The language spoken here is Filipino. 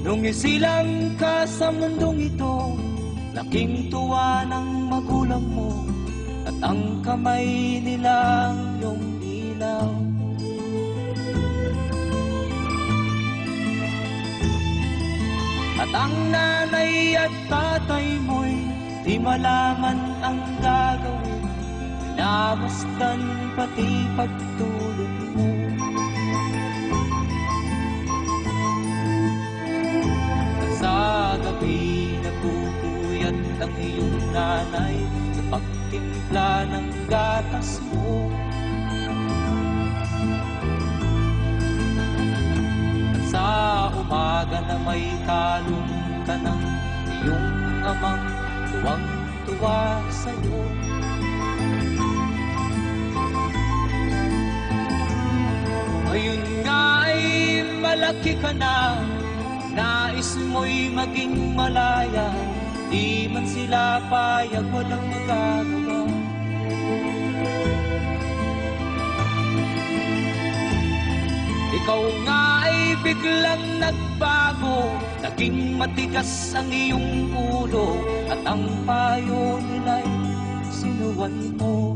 Nung isilang ka sa mundong ito, laking tuwa ng magulang mo, at ang kamay nilang iyong ilaw. At ang nanay at tatay mo'y di malaman ang gagawin, pinamasdan pati pagtulog mo. Sa gabi nagpupuyat ang iyong nanay sa pagtimpla ng gatas mo. At sa umaga na may kalong ka ng iyong amang tuwang-tuwa sa'yo. Ngayon nga ay malaki ka na, nais mo'y maging malaya, di man sila payag, walang magagawa. Ikaw nga ay biglang nagbago, naging matigas ang iyong ulo, at ang payo nila'y sinuwan mo.